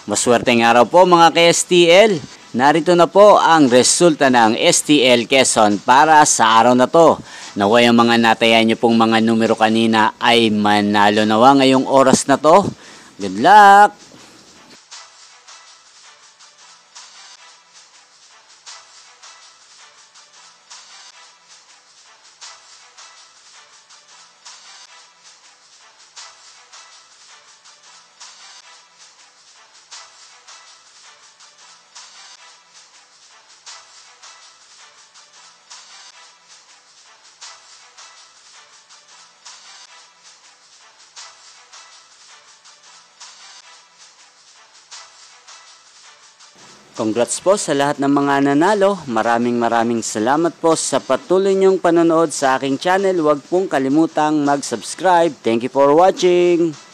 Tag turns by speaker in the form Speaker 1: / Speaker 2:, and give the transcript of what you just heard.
Speaker 1: Maswerteng araw po mga ka-STL. Narito na po ang resulta ng STL Quezon para sa araw na to. Naway ang mga natayan nyo pong mga numero kanina ay manalo nawa ngayong oras na to. Good luck! Congrats po sa lahat ng mga nanalo. Maraming salamat po sa patuloy niyong panonood sa aking channel. Huwag pong kalimutang mag-subscribe. Thank you for watching.